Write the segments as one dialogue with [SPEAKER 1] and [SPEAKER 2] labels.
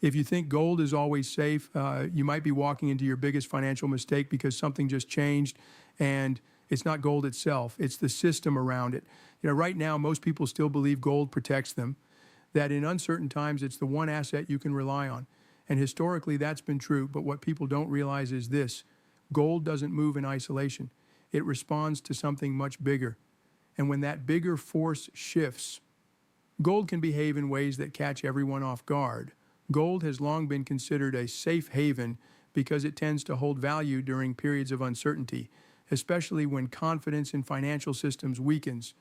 [SPEAKER 1] If you think gold is always safe, you might be walking into your biggest financial mistake because something just changed, and it's not gold itself, it's the system around it. Right now, most people still believe gold protects them, that in uncertain times, it's the one asset you can rely on. And historically, that's been true, but what people don't realize is this: gold doesn't move in isolation. It responds to something much bigger. And when that bigger force shifts, gold can behave in ways that catch everyone off guard. Gold has long been considered a safe haven because it tends to hold value during periods of uncertainty, especially when confidence in financial systems weakens.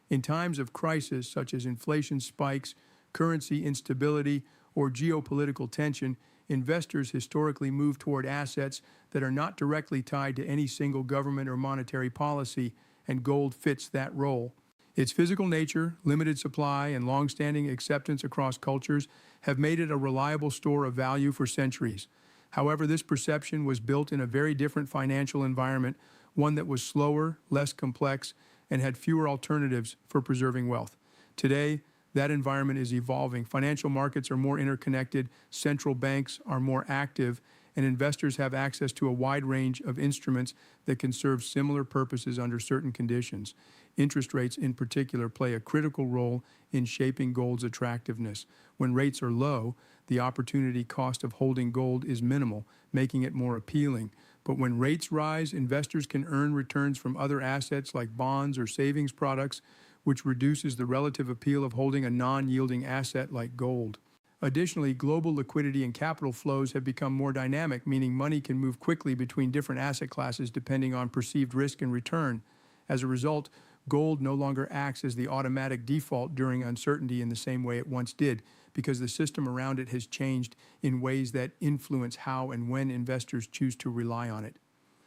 [SPEAKER 1] In times of crisis, such as inflation spikes, currency instability, or geopolitical tension, investors historically move toward assets that are not directly tied to any single government or monetary policy, and gold fits that role. Its physical nature, limited supply, and long-standing acceptance across cultures have made it a reliable store of value for centuries. However, this perception was built in a very different financial environment, one that was slower, less complex, and had fewer alternatives for preserving wealth. Today, that environment is evolving. Financial markets are more interconnected, central banks are more active, and investors have access to a wide range of instruments that can serve similar purposes under certain conditions. Interest rates, in particular, play a critical role in shaping gold's attractiveness. When rates are low, the opportunity cost of holding gold is minimal, making it more appealing. But when rates rise, investors can earn returns from other assets like bonds or savings products, which reduces the relative appeal of holding a non-yielding asset like gold. Additionally, global liquidity and capital flows have become more dynamic, meaning money can move quickly between different asset classes depending on perceived risk and return. As a result, gold no longer acts as the automatic default during uncertainty in the same way it once did, because the system around it has changed in ways that influence how and when investors choose to rely on it.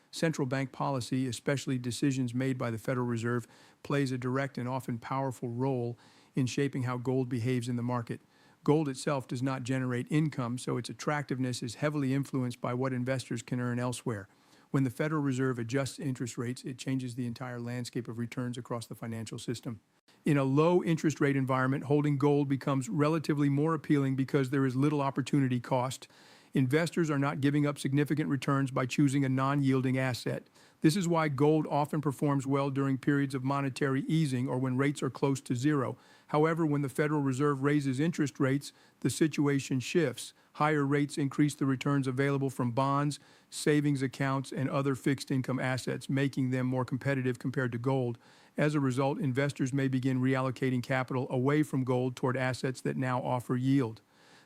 [SPEAKER 1] Central bank policy, especially decisions made by the Federal Reserve, plays a direct and often powerful role in shaping how gold behaves in the market. Gold itself does not generate income, so its attractiveness is heavily influenced by what investors can earn elsewhere. When the Federal Reserve adjusts interest rates, it changes the entire landscape of returns across the financial system. In a low interest rate environment, holding gold becomes relatively more appealing because there is little opportunity cost. Investors are not giving up significant returns by choosing a non-yielding asset. This is why gold often performs well during periods of monetary easing or when rates are close to zero. However, when the Federal Reserve raises interest rates, the situation shifts. Higher rates increase the returns available from bonds, savings accounts, and other fixed income assets, making them more competitive compared to gold. As a result, investors may begin reallocating capital away from gold toward assets that now offer yield.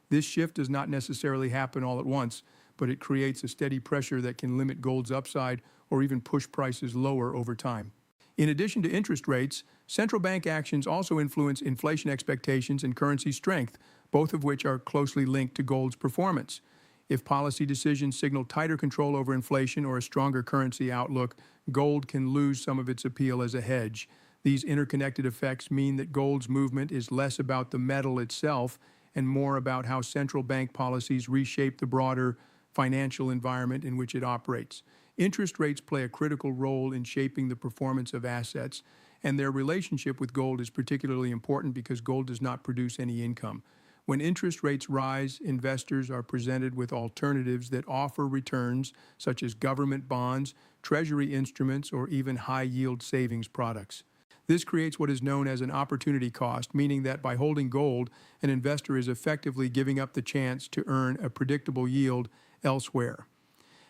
[SPEAKER 1] This shift does not necessarily happen all at once, but it creates a steady pressure that can limit gold's upside or even push prices lower over time. In addition to interest rates, central bank actions also influence inflation expectations and currency strength, both of which are closely linked to gold's performance. If policy decisions signal tighter control over inflation or a stronger currency outlook, gold can lose some of its appeal as a hedge. These interconnected effects mean that gold's movement is less about the metal itself and more about how central bank policies reshape the broader financial environment in which it operates. Interest rates play a critical role in shaping the performance of assets, and their relationship with gold is particularly important because gold does not produce any income. When interest rates rise, investors are presented with alternatives that offer returns, such as government bonds, treasury instruments, or even high-yield savings products. This creates what is known as an opportunity cost, meaning that by holding gold, an investor is effectively giving up the chance to earn a predictable yield elsewhere.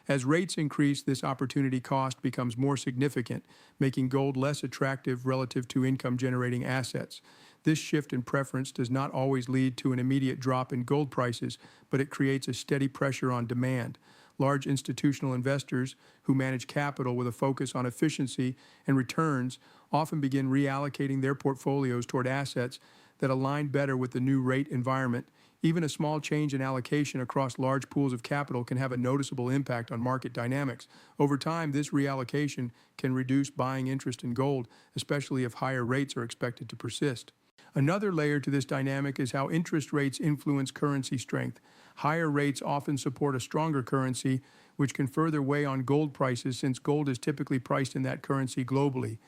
[SPEAKER 1] As rates increase, this opportunity cost becomes more significant, making gold less attractive relative to income-generating assets. This shift in preference does not always lead to an immediate drop in gold prices, but it creates a steady pressure on demand. Large institutional investors who manage capital with a focus on efficiency and returns often begin reallocating their portfolios toward assets that align better with the new rate environment. Even a small change in allocation across large pools of capital can have a noticeable impact on market dynamics. Over time, this reallocation can reduce buying interest in gold, especially if higher rates are expected to persist. Another layer to this dynamic is how interest rates influence currency strength. Higher rates often support a stronger currency, which can further weigh on gold prices since gold is typically priced in that currency globally.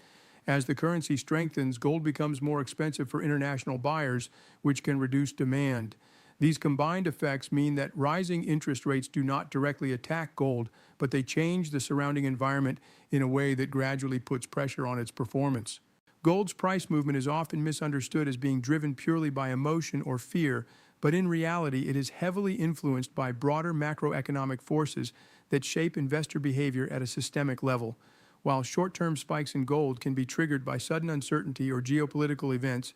[SPEAKER 1] As the currency strengthens, gold becomes more expensive for international buyers, which can reduce demand. These combined effects mean that rising interest rates do not directly attack gold, but they change the surrounding environment in a way that gradually puts pressure on its performance. Gold's price movement is often misunderstood as being driven purely by emotion or fear, but in reality, it is heavily influenced by broader macroeconomic forces that shape investor behavior at a systemic level. While short-term spikes in gold can be triggered by sudden uncertainty or geopolitical events,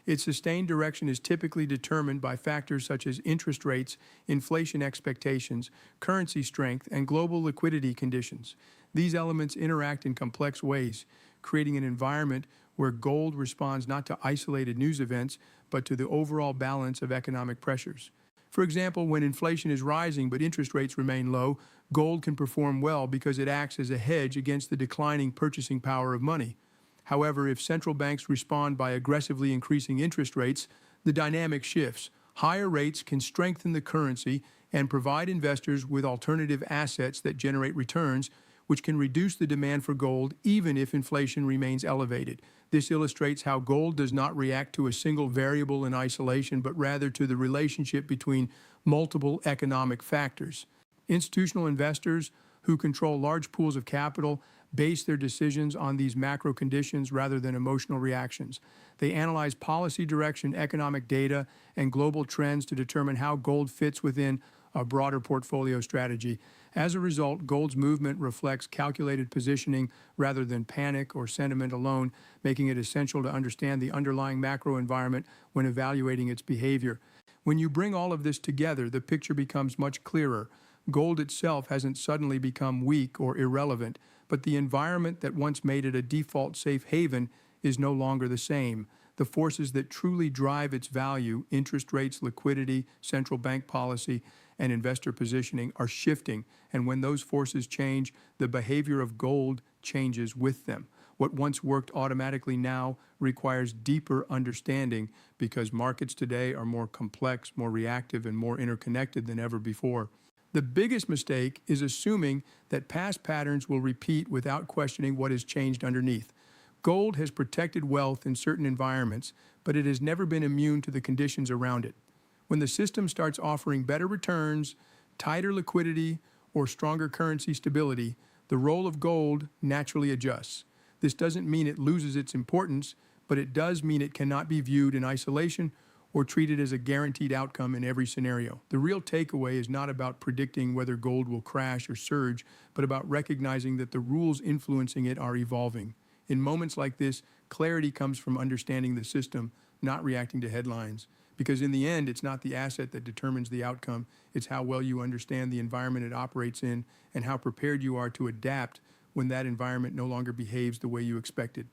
[SPEAKER 1] its sustained direction is typically determined by factors such as interest rates, inflation expectations, currency strength, and global liquidity conditions. These elements interact in complex ways, creating an environment where gold responds not to isolated news events, but to the overall balance of economic pressures. For example, when inflation is rising but interest rates remain low, gold can perform well because it acts as a hedge against the declining purchasing power of money. However, if central banks respond by aggressively increasing interest rates, the dynamic shifts. Higher rates can strengthen the currency and provide investors with alternative assets that generate returns, which can reduce the demand for gold even if inflation remains elevated. This illustrates how gold does not react to a single variable in isolation, but rather to the relationship between multiple economic factors. Institutional investors who control large pools of capital base their decisions on these macro conditions rather than emotional reactions. They analyze policy direction, economic data, and global trends to determine how gold fits within a broader portfolio strategy. As a result, gold's movement reflects calculated positioning rather than panic or sentiment alone, making it essential to understand the underlying macro environment when evaluating its behavior. When you bring all of this together, the picture becomes much clearer. Gold itself hasn't suddenly become weak or irrelevant, but the environment that once made it a default safe haven is no longer the same. The forces that truly drive its value, interest rates, liquidity, central bank policy, and investor positioning, are shifting, and when those forces change, the behavior of gold changes with them. What once worked automatically now requires deeper understanding because markets today are more complex, more reactive, and more interconnected than ever before. The biggest mistake is assuming that past patterns will repeat without questioning what has changed underneath. Gold has protected wealth in certain environments, but it has never been immune to the conditions around it. When the system starts offering better returns, tighter liquidity, or stronger currency stability, the role of gold naturally adjusts. This doesn't mean it loses its importance, but it does mean it cannot be viewed in isolation or treated as a guaranteed outcome in every scenario. The real takeaway is not about predicting whether gold will crash or surge, but about recognizing that the rules influencing it are evolving. In moments like this, clarity comes from understanding the system, not reacting to headlines. Because in the end, it's not the asset that determines the outcome, it's how well you understand the environment it operates in and how prepared you are to adapt when that environment no longer behaves the way you expected.